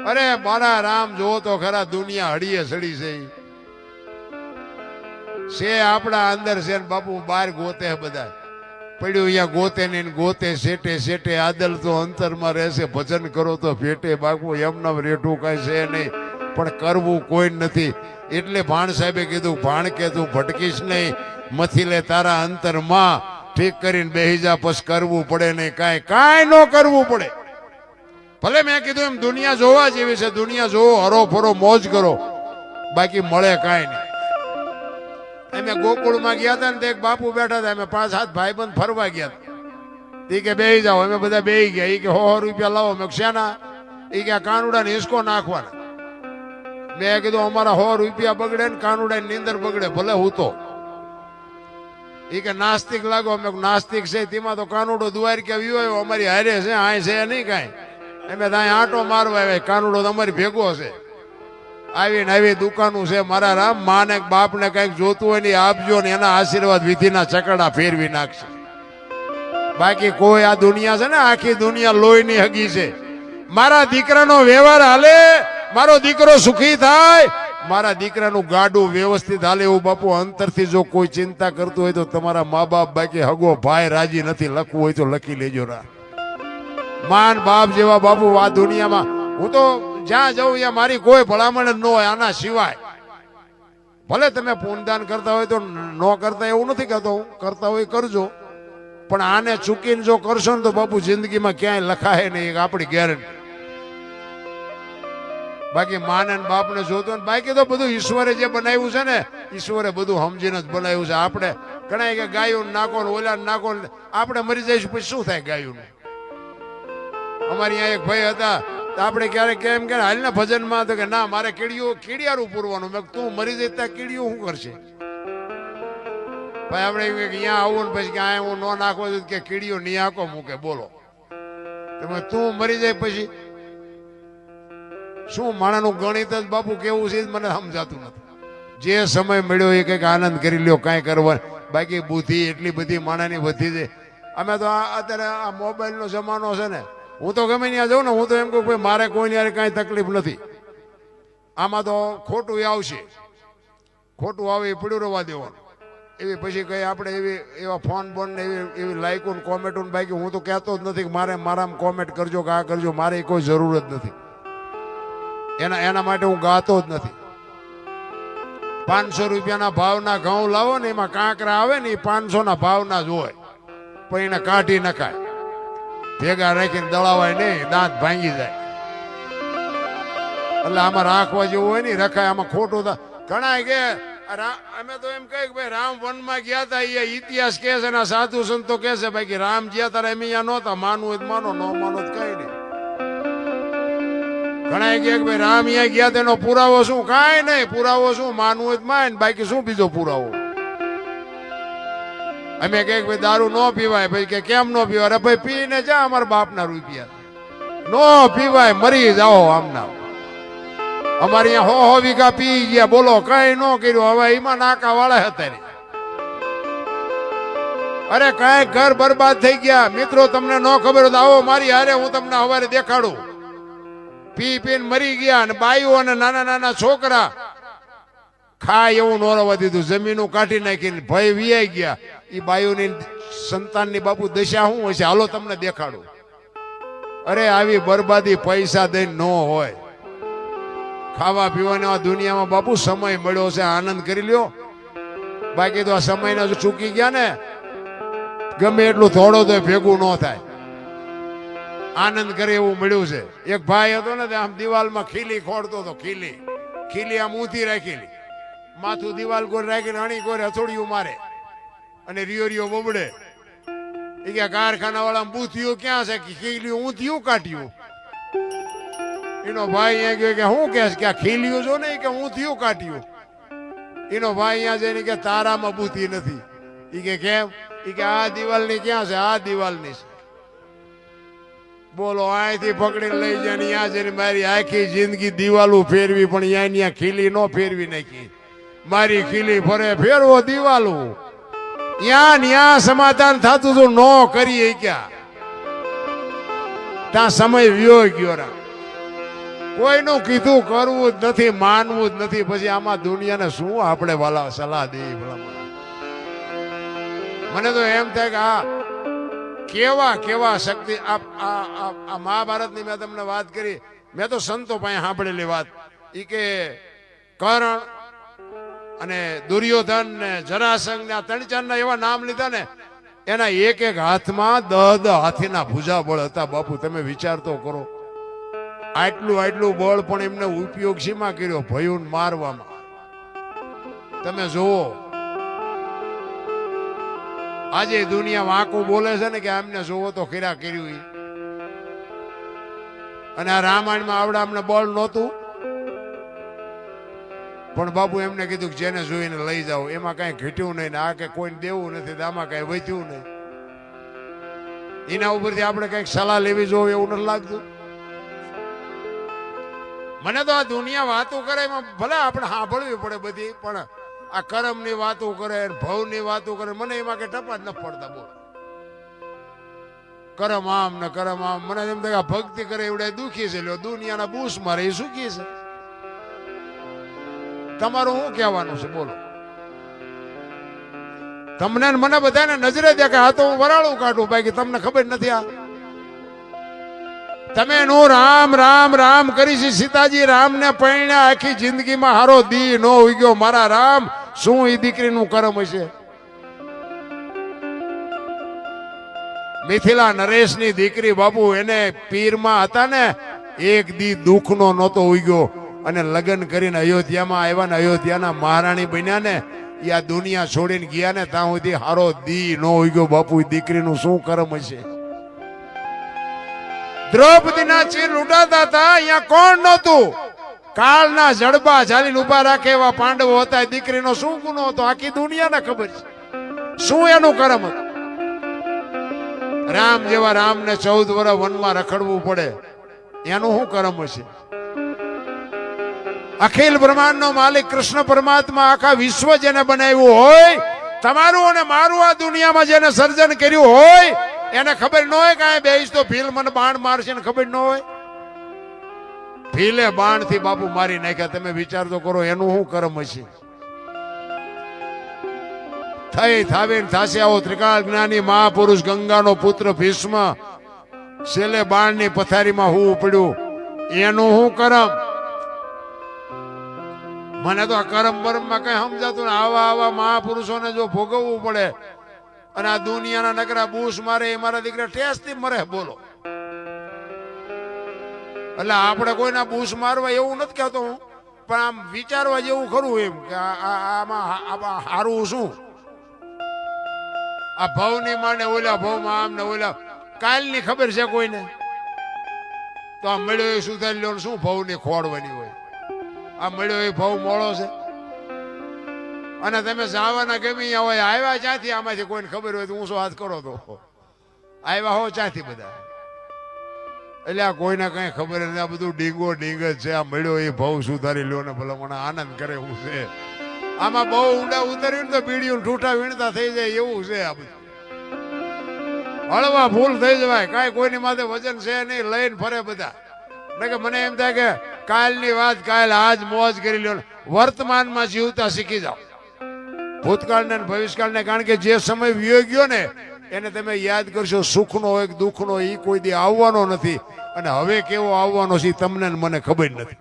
અરે મારા રામ જો તો ખરા દુનિયા હળીએ સડી છે આપણા અંદર છે ને બાપુ બહાર ગોતે બધા પડ્યું અહીંયા ગોતે ને ગોતે સેટે સેટે આદલ તો અંતરમાં રહેશે ભજન કરો તો ભેટે બાપુ એમના રેઠું કઈ છે નહીં પણ કરવું કોઈ નથી એટલે ભાણ સાહેબે કીધું ભાણ કે તું ભટકીશ નહીં મથી લે તારા અંતરમાં ઠીક કરીને બેહી જા પછી કરવું પડે નહીં કાંઈ ન કરવું પડે ભલે મેં કીધું એમ દુનિયા જોવા જેવી છે દુનિયા જોવો હરો ફરો મોજ કરો બાકી મળે કાંઈ નહીં અમે ગોકુળમાં ગયા હતા ને તે એક બાપુ બેઠા હતા અમે 5-7 ભાઈબંધ ફરવા ગયા હતા કે બેહી જાઓ અમે બધા બેહી ગયા એ કે 100 રૂપિયા લાવો મેં શેના એ કે કાનુડા ને હિસકો નાખવાના મેં કીધું અમારા 100 રૂપિયા બગડે ને કાનુડા ની નીંદર બગડે ભલે હું તો એ કે નાસ્તિક લાગો અમે નાસ્તિક છે તેમાં તો કાનુડો દુવાર કે આવ્યો અમારી હારે છે આ છે નહીં કાંઈ અમે ત્યાં આંટો મારવા આવે કાનુડો તમારી ભેગો છે આવીને આવી દુકાનું છે મારા રામ માં ને બાપ ને કઈક જોતું હોય ને આપજો ને એના આશીર્વાદ વિધિના ચકડા ફેરવી નાખશે બાકી કોઈ આ દુનિયા છે ને આખી દુનિયા લોહીની હગી છે મારા દીકરાનો વ્યવહાર હાલે મારો દીકરો સુખી થાય મારા દીકરાનું ગાડું વ્યવસ્થિત હાલે એવું બાપુ અંતરથી જો કોઈ ચિંતા કરતું હોય તો તમારા મા બાપ બાકી હગો ભાઈ રાજી નથી લખવું હોય તો લખી લેજો રા માન બાપ જેવા બાપુ આ દુનિયામાં હું તો જ્યાં જઉં ત્યાં મારી કોઈ ભલામણ ન હોય આના સિવાય ભલે તમે પૂનદાન કરતા હોય તો ન કરતા એવું નથી કહેતો હું કરતા હોય કરજો પણ આને ચૂકીને જો કરશો ને તો બાપુ જિંદગીમાં ક્યાંય લખાય નહીં આપણી ગેરંટી બાકી માને બાપને જોતો ને બાકી તો બધું ઈશ્વરે જે બનાવ્યું છે ને ઈશ્વરે બધું સમજીને જ બનાવ્યું છે આપણે ઘણા કે ગાયું નાખો ને ઓલા નાખો ને આપણે મરી જઈશું પછી શું થાય ગાયું અમારી અહીંયા એક ભાઈ હતા આપણે ક્યારેક કેમ કે હાલના ભજનમાં તો કે ના મારે કીડિયારું પૂરવાનું મેં તું મરી જઈ ત્યાં કીડિયું શું કરશે ભાઈ આપણે અહીંયા આવું ને પછી કે આ હું ન નાખો કે કીડીઓ નહીં આંકો મૂકે બોલો તમે તું મરી જાય પછી શું માણાનું ગણિત જ બાપુ કેવું છે મને સમજાતું નથી જે સમય મળ્યો એ કંઈક આનંદ કરી લ્યો કાંઈ કરવા બાકી બુદ્ધિ એટલી બધી માણાની વધી છે અમે તો અત્યારે આ મોબાઈલનો જમાનો છે ને હું તો ગમે ત્યાં જાઉં ને હું તો એમ કહું ભાઈ મારે કોઈની યારે કાંઈ તકલીફ નથી આમાં તો ખોટું આવશે ખોટું આવે એ પડ્યું રહેવા દેવાનું એવી પછી કઈ આપણે એવા ફોન બોન ને એવી લાઈકો ને કોમેન્ટો ને બાકી હું તો કહેતો જ નથી કે મારે મારામાં કોમેન્ટ કરજો કે આ કરજો મારે કોઈ જરૂર જ નથી એના માટે હું ગાતો જ નથી 500 રૂપિયાના ભાવના ઘઉં લાવો ને એમાં કાંકરા આવે ને એ 500ના ભાવના જ હોય પણ એને કાઢી નખાય ભેગા રાખીને દળાવાય નહીં દાંત ભાંગી જાય એટલે આમાં રાખવા જેવું હોય ને રખાય આમાં ખોટું ઘણા કે અમે તો એમ કહે કે ભાઈ રામ વનમાં ગયા હતા એ ઇતિહાસ કે છે ને સાધુ સંતો કે છે ભાઈ કે રામ જ્યાં તારે એમ અહીંયા નહોતા માનવું હોય માનો ન માનો કઈ નહીં ઘણા કે ભાઈ રામ અહીંયા ગયા તેનો પુરાવો શું કાંઈ નહીં પુરાવો શું માનવું હોય માન બાકી શું બીજો પુરાવો અમે કે ભાઈ દારૂ ન પીવાય ભાઈ કે કેમ ન પીવાય અરે ભાઈ પીને જા અમારા બાપના રૂપિયા નો પીવાય મરી જાઓ આમના અમારે અહીંયા 100 વીઘા પી ગયા બોલો કઈ ન કર્યું હવે એમાં નાકા વાળા હતા અરે કઈ ઘર બરબાદ થઈ ગયા મિત્રો તમને ન ખબર હોય આવો મારી હારે હું તમને સવારે દેખાડું પી પીને મરી ગયા અને બાયું અને નાના નાના છોકરા ખાય એવું ન રહેવા દીધું જમીનું કાઢી નાખીને ભય વિયાઈ ગયા એ બાયુની સંતાનની બાપુ દશા શું હશે હાલો તમને દેખાડું અરે આવી બરબાદી પૈસા દઈને ન હોય ખાવા પીવાની આ દુનિયામાં બાપુ સમય મળ્યો છે આનંદ કરી લ્યો બાકી તો આ સમયને જો ચૂકી ગયા ને ગમે એટલું થોડો તો ભેગું ન થાય આનંદ કરે એવું મળ્યું છે એક ભાઈ હતો ને આમ દિવાલમાં ખીલી ખોડતો હતો ખીલી આમ ઊંધી રાખેલી માથું દિવાલ કોર રાખીને અણી કોરે હથોડિયું મારે અને રિયો બબડે એ કે કારખાના વાળા બૂથિયું ક્યાં છે કે ખીલિયું ઊંધિયું કાઢ્યું એનો ભાઈ અહીંયા ગયો કે શું કે આ ખીલિયું જો ને કે ઊંધિયું કાઢ્યું એનો ભાઈ અહીંયા જઈને કે તારામાં બૂથી નથી એ કે કેમ એ કે આ દિવાલની ક્યાં છે આ દિવાલની છે બોલો અહીંથી પકડીને લઈ જાય ત્યાં જઈને મારી આખી જિંદગી દિવાલો ફેરવી પણ ત્યાં ખીલી ન ફેરવી નાખી મારી ખીલી ફરે ફેરવો દિવાલો ત્યાં સમાધાન થતું હતું ન કરીએ ક્યાં ત્યાં સમય વ્યો ગયો કોઈનું કીધું કરવું જ નથી, માનવું જ નથી. પછી આમાં દુનિયાને શું આપણે વાલા સલાહ દઈએ ભલામણ? મને તો એમ થાય કે આ કેવા કેવા શક્તિ આ મહાભારતની મેં તમને વાત કરી, મેં તો સંતો પાસે સાંભળેલી વાત. ઈ કે કર્ણ અને દુર્યોધન ને જરાસંઘ ને આ 3-4 ના એવા નામ લીધા ને, એના એક એક હાથમાં 10 હાથીના ભુજા બળ હતા. બાપુ તમે વિચાર તો કરો, આટલું બળ પણ એમને ઉપયોગ શીમાં કર્યો? ભયુન મારવામાં. તમે જુઓ આજે દુનિયા વાંકું બોલે છે ને કે આમને જોવો તો ખીરા કર્યું. અને આ રામાયણમાં આવડા અમને બળ નહોતું, પણ બાપુ એમને કીધું કે જેને જોઈને લઈ જાઓ, એમાં કઈ ઘટ્યું નહીં ને આ કે કોઈને દેવું નથી, આમાં કઈ વધ્યું નહીં. એના ઉપરથી આપણે કઈક સલાહ લેવી જોઈએ એવું નથી લાગતું? મને તો આ દુનિયા વાતો કરે એમાં ભલે આપણે સાંભળવી પડે બધી, પણ આ કર્મ ની વાતો કરે, ભવ ની વાતો કરે, મને એમાં કઈ ટપા જ ન પડતા. બોલ, કરમ આમ ને કરમ આમ. મને એમ થાય ભક્તિ કરે એવડે દુખી છે, લ્યો દુનિયાના બૂસ મારે એ સુખી છે. તમારું શું કહેવાનું છે બોલો? તમને મને બધાને નજરે દેખાય, આ તો હું વરાળું કાઢું, બાકી તમને ખબર નથી. આ તમે નો રામ રામ રામ કરી છે. સીતાજી રામ ને પૈણ્યા, આખી જિંદગીમાં હારો દી નો ઉગ્યો. મારા રામ શું એ દીકરીનું કરમ હશે? મિથિલા નરેશની દીકરી બાપુ, એને પીરમાં હતા ને, એક દી દુઃખનો નહોતો ઉગ્યો. અને લગ્ન કરીને અયોધ્યામાં આવ્યા ને, અયોધ્યાના મહારાણી બન્યા ને, એ આ દુનિયા છોડીને ગયા ને, ત્યાં સુધી હારો દી નો ઉગ્યો. બાપુ દીકરીનું શું કરમ હશે? દ્રૌપદીના ચીર લૂંટાતા હતા, અહીંયા કોણ નહોતું? કાળના જડબા ઝાલીને ઉભા રાખે એવા પાંડવો હતા. દીકરીનો શું ગુનો હતો? આખી દુનિયાને ખબર છે શું એનું કરમ હતું. રામ જેવા રામને 14 વર્ષ વનમાં રખડવું પડે, એનું શું કરમ હશે? અખિલ બ્રહ્માંડ નો માલિક કૃષ્ણ પરમાત્મા, આખા વિશ્વ જેને બનાવ્યું હોય, તમારું અને મારું આ દુનિયામાં જેને સર્જન કર્યું હોય, એને ખબર ન હોય કે બેસ તો ભીલ મને બાણ મારશે ને? ખબર ન હોય? ભીલે બાણ થી બાપુ મારી નાખ્યા. તમે વિચાર તો કરો એનું શું કરમ હશે? થઈ થાવીને થાશે આવો ત્રિકાળ જ્ઞાની મહાપુરુષ, ગંગાનો પુત્ર ભીષ્મ, છેલ્લે બાણની પથારીમાં હું પડ્યું, એનું શું કરમ? મને તો આ કરમ બરમમાં કઈ સમજાતું ને. આવા મહાપુરુષોને જો ભોગવવું પડે, અને આ દુનિયાના નકરા બૂસ મારે, એ મારા દીકરા ટેસ્ટથી મરે. બોલો, એટલે આપણે કોઈના બૂસ મારવા એવું નથી કહેતો હું, પણ આમ વિચારવા જેવું ખરું એમ કે આમાં હારું શું? આ ભવની માને ઓલા ભવમાં આમ ને ઓલા, કાલની ખબર છે કોઈને? તો આ મળ્યો એ સુધારી લો, શું ભવની ખોડવાની હોય? આ મળ્યો એ ભવ મોળો છે. અને તમે જવાના ગમે હોય, આવ્યા ક્યાંથી? આમાંથી કોઈને ખબર હોય તો ઊંચો હાથ કરો તો આવ્યા હો ક્યાંથી બધા? એટલે આ કોઈને કઈ ખબર નથી. આ બધું ડીંગો ડીંગ જ છે. આ મળ્યો એ ભવ સુધારી લ્યો ને ભલે મને આનંદ કરે એવું છે. આમાં બહુ ઊંડા ઉતર્યું ને તો બીડીયું ઠૂઠા વીણતા થઈ જાય એવું છે. આ બધું હળવા ભૂલ થઈ જવાય. કાંઈ કોઈની માથે વજન છે નહીં, લઈને ફરે બધા. કે મને એમ થાય કે કાલની વાત કાલ, આજ મોજ કરી લ્યો. વર્તમાનમાં જીવતા શીખી જાઓ, ભૂતકાળને ભવિષ્યકાળને. કારણ કે જે સમય વિયો ગયો ને, એને તમે યાદ કરશો. સુખનો હોય કે દુઃખનો, એ કોઈ દી આવવાનો નથી. અને હવે કેવો આવવાનો છે તમને મને ખબર નથી.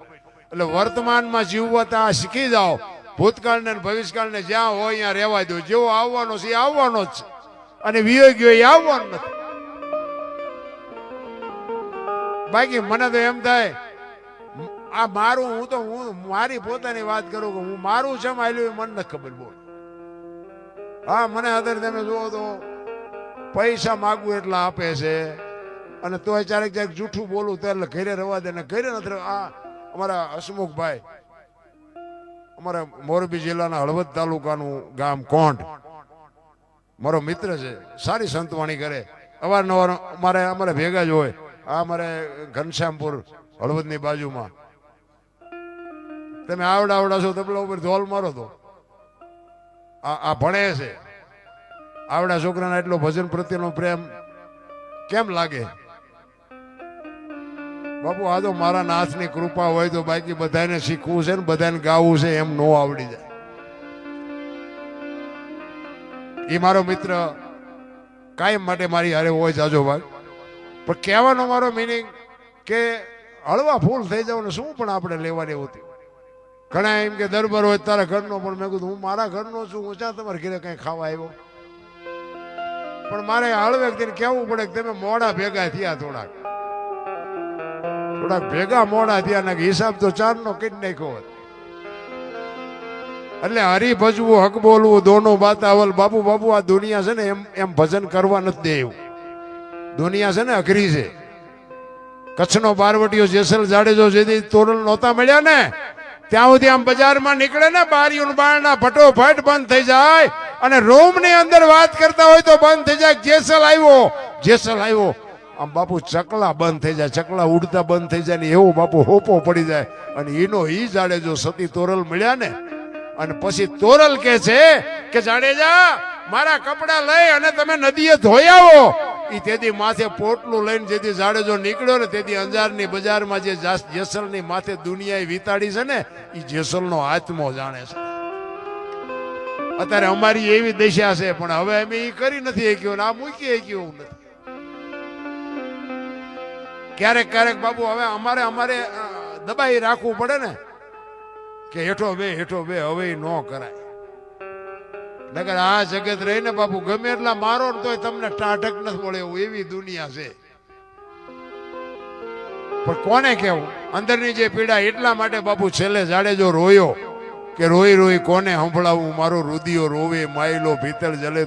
એટલે વર્તમાનમાં જીવતા શીખી જાઓ. ભૂતકાળને ભવિષ્યકાળને જ્યાં હોય ત્યાં રહેવા દો. જેવો આવવાનો છે એ આવવાનો જ છે, અને વિયો ગયો એ આવવાનો નથી. બાકી મને તો એમ થાય આ મારું, હું મારી પોતાની વાત કરું કે હું મારું છે આલ્યું મને નથી ખબર. બોલ, હા મને અત્યારે તમે જુઓ તો પૈસા માગવું એટલા આપે છે, અને તોય ક્યારેક જૂઠું બોલું તો એટલે ઘરે રવા દે ને ઘરે નથી. આ અમારા હસમુખભાઈ, અમારા મોરબી જિલ્લાના હળવદ તાલુકાનું ગામ કોંઢ, મારો મિત્ર છે, સારી સંતવાણી કરે, અવારનવાર અમારે ભેગા જ હોય. આ અમારે ઘનશ્યામપુર હળવદની બાજુમાં. તમે આવડા છો, તબલા ઉપર ધોલ મારો તો આ ભણે છે. આવડા છોકરાના એટલો ભજન પ્રત્યેનો પ્રેમ કેમ લાગે? બાપુ આ તો મારા નાથની કૃપા હોય તો બાકી બધાને શીખવું છે ને બધાને ગાવું છે એમ નો આવડી જાય. એ મારો મિત્ર કાયમ માટે મારી હારે હોય જાજો ભાગ. પણ કહેવાનો મારો મિનિંગ કે હળવા ફૂલ થઈ જાવ ને શું પણ આપણે લેવાની હોતી. ઘણા એમ કે દરબાર હોય તારા ઘરનો, પણ મેં કીધું હું મારા ઘરનો છું, હું ક્યાં તમારે ઘરે કઈ ખાવા આવ્યો. પણ મારે હળવે કહેવું પડે કે તમે મોડા ભેગા થયા, થોડાક ભેગા મોડા થયા ને હિસાબ તો 4 નો કરી નાખ્યો હોત. એટલે હરી ભજવું હક બોલવું દોનો બાતાવલ. બાપુ આ દુનિયા છે ને એમ ભજન કરવા નથી દે એવું. દુનિયા છે ને અઘરી છે. કચ્છનો બારવટીયો જેસલ જાડેજો જેથી તોરલ નહોતા મળ્યા ને ત્યાં સુધી આમ બજારમાં નીકળે ને બારીઓ બારણા ફટોફટ બંધ થઈ જાય અને રૂમ ની અંદર વાત કરતા હોય તો બંધ થઈ જાય. જેસલ આવ્યો આમ બાપુ ચકલા બંધ થઈ જાય, ચકલા ઉડતા બંધ થઈ જાય ને એવો બાપુ હોપો પડી જાય. અને એનો ઈ જાડેજો સતી તોરલ મળ્યા ને અને પછી તોરલ કે છે કે જાડેજા મારા કપડા લઈ અને તમે નદીએ ધોઈ આવો. ઈ તેથી માથે પોટલું લઈને જેથી જાડેજો નીકળ્યો ને તેથી અંજારની બજારમાં જે જેસલની માથે દુનિયાએ વિતાડી છે ને ઈ જેસલનો આત્મો જાણે છે. અત્યારે અમારી એવી દશા છે પણ હવે અમે ઈ કરી નથી શક્યો ને આ મૂકી શક્યો નથી. ક્યારેક બાપુ હવે અમારે દબાઈ રાખવું પડે ને કે હેઠો બે હવે ન કરાય. નકર આ જગત રહીને બાપુ ગમે એટલા મારો ને તોય તમને ટાઢક નથી મળે એવું એવી દુનિયા છે. પણ કોને કેવું અંદરની જે પીડા. એટલા માટે બાપુ છેલ્લે જાડેજો રોયો કે રોઈ કોને સંભળાવું, મારો રુદિયો રોવે માયલો ભીતર જલે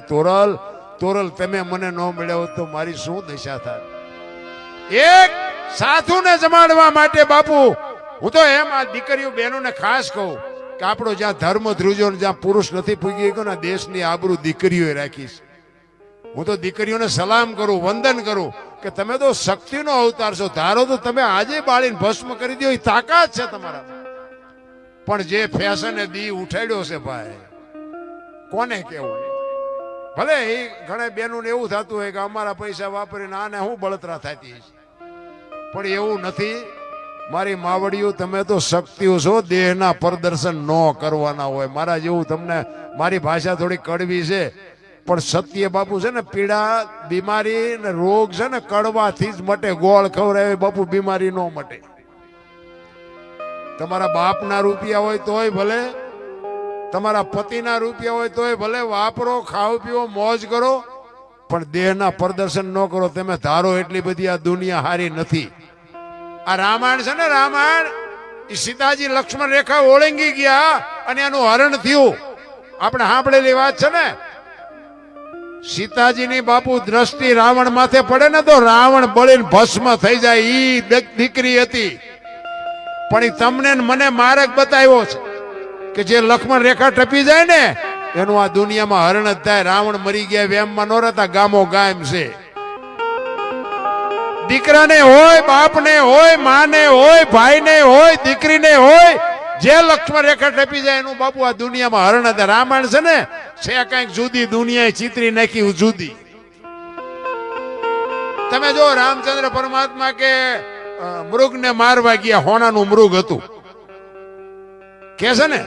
તોરલ તમે મને ન મળ્યા હોત તો મારી શું દશા થાય. એક સાધુને જમાડવા માટે બાપુ હું તો એમ આ દીકરીઓ બહેનોને ખાસ કહું કે આપણો જ્યાં ધર્મ ધ્રુજો જ્યાં પુરુષ નથી પૂગી ગયો ને દેશની આબરૂ દીકરીઓએ રાખીશ. હું તો દીકરીઓને સલામ કરું, વંદન કરું કે તમે તો શક્તિનો અવતાર છો. ધારો તો તમે આજે બાળીને ભસ્મ કરી દો એ તાકાત છે તમારા. પણ જે ફેશને દી ઉઠાડ્યો છે ભાઈ કોને કેવું. ભલે એ ઘણા બહેનોને એવું થતું હોય કે અમારા પૈસા વાપરીને આને હું બળતરા થતી છે, પણ એવું નથી. મારી માવડીઓ તમે તો શક્તિઓ છો, દેહના પ્રદર્શન ન કરવાના હોય. મારા જેવું તમને મારી ભાષા થોડી કડવી છે પણ સત્ય બાપુ છે ને પીડા બીમારી ને રોગ છે ને કડવાથી જ મટે. ગોળ ખવડાવે બાપુ બીમારી ન મટે. તમારા બાપના રૂપિયા હોય તોય ભલે, તમારા પતિના રૂપિયા હોય તોય ભલે, વાપરો, ખાઓ પીવો, મોજ કરો, પણ દેહના પ્રદર્શન ન કરો. તમે ધારો એટલી બધી આ દુનિયા હારી નથી. આ રામાયણ છે ને રામાયણ એ સીતાજી લક્ષ્મણ રેખા ઓળંગી ગયા અને એનું હરણ થયું. આપણે સાંભળેલી વાત છે ને. સીતાજીની બાપુ દ્રષ્ટિ રાવણ માથે પડે ને તો રાવણ બળીને ભસ્મ થઈ જાય. ઈ દીકરી હતી પણ એ તમને મને માર્ગ બતાવ્યો છે કે જે લક્ષ્મણ રેખા ટપી જાય ને એનું આ દુનિયામાં હરણ જ થાય. રાવણ મરી ગયા વેમમાં નો રહેતા, ગામો ગામ છે. દીકરાને હોય, બાપને હોય, માને હોય, ભાઈને હોય, દીકરીને હોય, જે લક્ષ્મણ રેખા ટપી જાય એનું બાપુ આ દુનિયામાં હરણ હતા. રામાયણ છે ને છે કઈક જુદી, દુનિયાએ ચિત્રી નાખી જુદી. તમે જો રામચંદ્ર પરમાત્મા કે મૃગને મારવા ગયા, હોનાનું મૃગ હતું કે છે ને.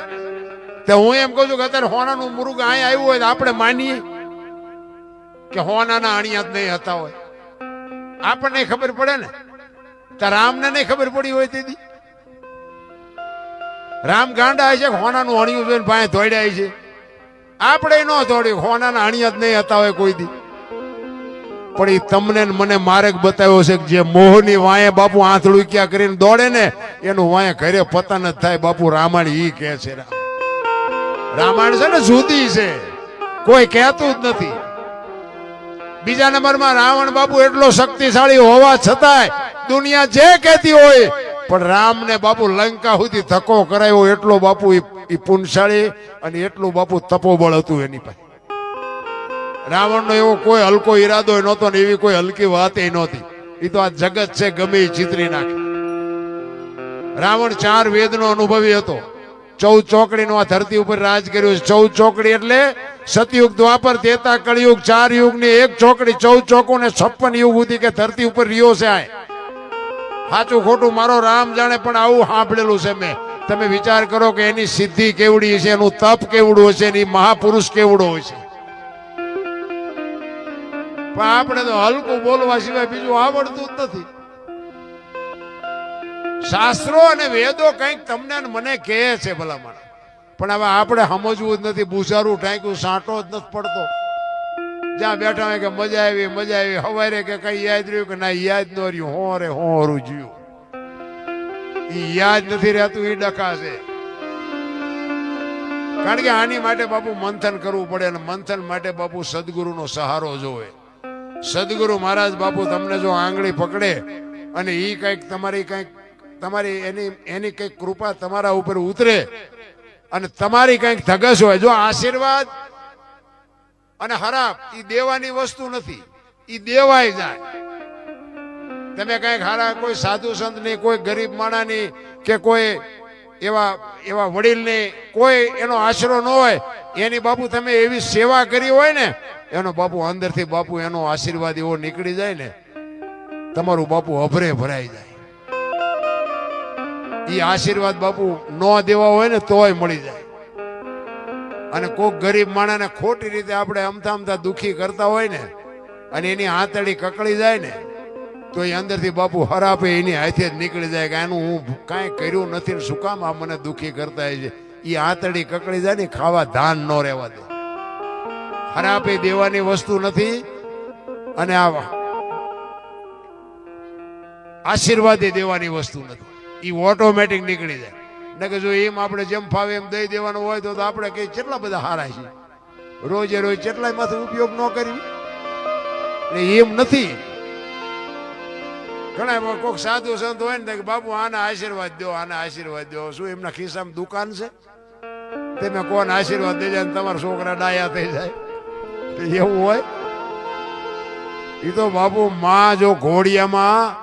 તો હું એમ કહું છું કે અત્યારે હોનાનું મૃગ અહીંયા આવ્યું હોય તો આપણે માનીએ કે હોનાના અણિયા જ નહીં હતા હોય. આપણને ખબર પડે ને. તો રામને નહીં ખબર પડી હોય તેથી રામ ગાંડા છે હોનાનું અણિયું જોઈને પાસે દોડ્યા છે. આપણે ન દોડ્યું, હોનાના અણિયા જ નહીં હતા હોય કોઈ દી. પણ એ તમને મને માર્ગ બતાવ્યો છે કે જે મોહની વાંયે બાપુ આંથળું ક્યાં કરીને દોડે ને એનું વાંયે ઘરે પતન જ થાય. બાપુ રામાયણ ઈ કે છે. રામાયણ છે ને જુદી છે, કોઈ કહેતું જ નથી. બીજા નંબરમાં રાવણ બાપુ એટલો શક્તિશાળી હોવા છતાંય દુનિયા જે કહેતી હોય પણ રામને બાપુ લંકા સુધી ધક્કો કરાયો એટલો બાપુ એ પુનશાળી અને એટલું બાપુ તપોબળ હતું એની પાસે. રાવણનો એવો કોઈ હલકો ઈરાદો નહોતો ને એવી કોઈ હલકી વાત નહોતી. એ તો આ જગત છે ગમે એ ચિતરી નાખે. રાવણ 4 વેદનો અનુભવી હતો. 14 ચોકડીનો આ ધરતી ઉપર રાજ કર્યું છે. 14 ચોકડી એટલે સતયુગ, દ્વાપર, ત્રેતા, કળિયુગ, 4 યુગની એક ચોકડી. 14 ચોકો ને 56 યુગ સુધી કે ધરતી ઉપર રહ્યો છે. સાચું ખોટું મારો રામ જાણે, પણ આવું સાંભળેલું છે મેં. તમે વિચાર કરો કે એની સિદ્ધિ કેવડી છે, એનું તપ કેવડું હશે, એની મહાપુરુષ કેવડો હશે. પણ આપણે તો હલકું બોલવા સિવાય બીજું આવડતું જ નથી. શાસ્ત્રો અને વેદો કંઈક તમને ને મને કહે છે ભલામણ, પણ હવે આપણે સમજવું જ નથી. બુસારું ટાંક્યું સાંટો જ નથી પડતો. જ્યાં બેઠા હોય કે મજા આવી હવારે કે કઈ યાદ રહ્યું કે ના યાદ ન રહ્યું, હોરે હોરું જીવું. ઈ યાદ નથી રહેતું, ઈ ડખા છે. કારણ કે આની માટે બાપુ મંથન કરવું પડે, અને મંથન માટે બાપુ સદગુરુનો સહારો જોવે. સદગુરુ મહારાજ બાપુ તમને જો આંગળી પકડે અને ઈ કંઈક તમારી એની કંઈક કૃપા તમારા ઉપર ઉતરે અને તમારી કંઈક ધગસ હોય. જો આશીર્વાદ અને હરાપ ઈ દેવાની વસ્તુ નથી, ઈ દેવાય જાય. તમે કંઈક હારા કોઈ સાધુ સંતની, કોઈ ગરીબ માણાની કે કોઈ એવા વડીલની કોઈ એનો આશરો ન હોય, એની બાપુ તમે એવી સેવા કરી હોય ને, એનો બાપુ અંદરથી બાપુ એનો આશીર્વાદ એવો નીકળી જાય ને, તમારું બાપુ અભરે ભરાઈ જાય. એ આશીર્વાદ બાપુ ન દેવા હોય ને તોય મળી જાય. અને કોઈક ગરીબ માણસને ખોટી રીતે આપણે અમથા દુખી કરતા હોય ને, અને એની આંતળી કકળી જાય ને, તો એ અંદરથી બાપુ હરાપે એની હાથે જ નીકળી જાય કે આનું હું કાંઈ કર્યું નથી ને શું કામ આ મને દુખી કરતા છે. એ આંતળી કકળી જાય ને, ખાવા ધાન ન રહેવા દે. હરાપે દેવાની વસ્તુ નથી, અને આ આશીર્વાદ દેવાની વસ્તુ નથી. એ ઓટોમેટિક નીકળી જાય. ને કે જો એમ આપણે જેમ ફાવે એમ દઈ દેવાનું હોય તો આપણે કઈ કેટલા બધા હારા છે. રોજે રોજ કેટલાય માંથી ઉપયોગ ન કરવી, એમ નથી. ઘણા કોઈક સાધુ સંત હોય ને કે બાપુ આના આશીર્વાદ દો, આના આશીર્વાદ દો. શું એમના ખિસ્સામાં દુકાન છે? તમે કોને આશીર્વાદ દઈ જાય તમારા છોકરા ડાયા થઈ જાય? એવું હોય? એ તો બાપુ માં જો ઘોડિયામાં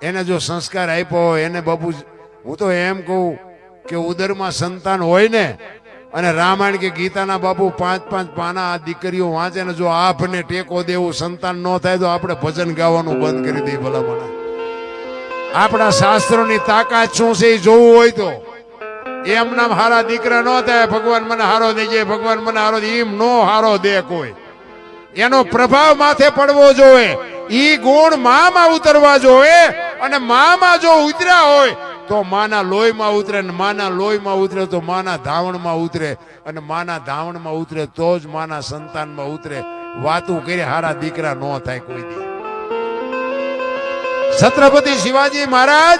એને જો સંસ્કાર આપ્યો હોય એને બાપુ, હું તો એમ કહું કે ઉદરમાં સંતાન હોય ને, અને રામાયણ કે ગીતાના બાપુ 5-5 પાના આ દીકરીઓ વાંચે ને, જો આપને ટેકો દેવું સંતાન ન થાય તો આપણે ભજન ગાવાનું બંધ કરી દઈએ. ભલામણા આપણા શાસ્ત્રોની તાકાત શું છે એ જોવું હોય તો એમ નામ હારા દીકરા ન થાય. ભગવાન મને હારો દેજે, ભગવાન મને હારો દે, એમ નો હારો દે કોઈ. એનો પ્રભાવ માથે પડવો જોઈએ. ઈ ગુણ મામાં ઉતરવા જોઈએ, અને મામાં જો ઉતર્યા હોય તો માના લોહીમાં ઉતરે, ને માના લોહીમાં ઉતરે તો માના ધાવણમાં ઉતરે, અને માના ધાવણમાં ઉતરે તો જ માના સંતાનમાં ઉતરે. વાતું કરી હારા દીકરા ન થાય કોઈ દી. છત્રપતિ શિવાજી મહારાજ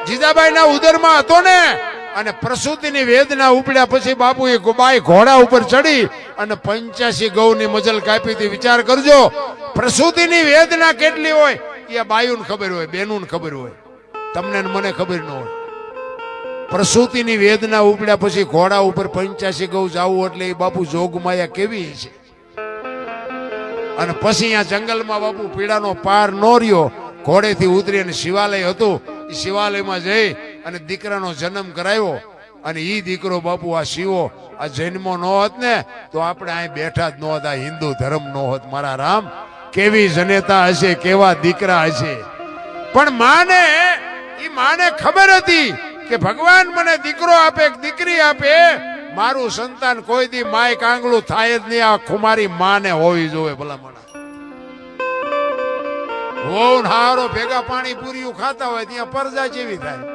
જીજાબાઈના ઉદરમાં હતો ને, અને પ્રસૂતિની વેદના ઉપડ્યા પછી બાપુ એ બાઈ ઘોડા ઉપર ચડી અને 85 ગૌની મજલ કાપી હતી. વિચાર કરજો, પ્રસૂતિની વેદના કેટલી હોય એ બાયુને ખબર હોય, બેનુને ખબર હોય, તમને મને ખબર ન હોય. પ્રસૂતિની વેદના ઉપડ્યા પછી ઘોડા ઉપર 85 ગૌ જાવું એટલે એ બાપુ જોગમાયા કેવી છે. અને પછી અહીંયા જંગલમાં બાપુ પીડાનો પાર ન રહ્યો, ઘોડેથી ઉતરી અને શિવાલય હતું, એ શિવાલયમાં જઈ અને દીકરાનો જન્મ કરાવ્યો. અને ઈ દીકરો બાપુ આ શિવો આ જન્મો ન હોત ને તો આપણે અહીં બેઠા જ ન હોત, આ હિન્દુ ધર્મ ન હોત. મારા રામ, કેવી જનેતા હશે, કેવા દીકરા હશે. પણ માને ખબર હતી કે ભગવાન મને દીકરો આપે દીકરી આપે, મારું સંતાન કોઈ દી માય કાંગળું થાય જ નહીં. આ ખુમારી માને હોવી જોવે. ભલામણ વહુ હારો ભેગા પાણી પૂરી ખાતા હોય ત્યાં પરજા જેવી થાય.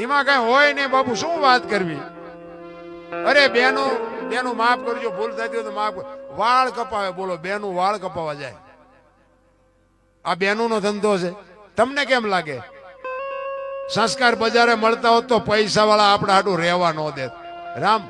એમાં કઈ હોય ને બાપુ, શું વાત કરવી. અરે બેનું માફ કરજો, ભૂલ થતી હોય તો માફ. વાળ કપાવે, બોલો બેનું વાળ કપાવા જાય. આ બેનું નો ધંધો છે. તમને કેમ લાગે? સંસ્કાર બજારે મળતા હોત તો પૈસા વાળા આપણા હાટું રહેવા ન દે. રામ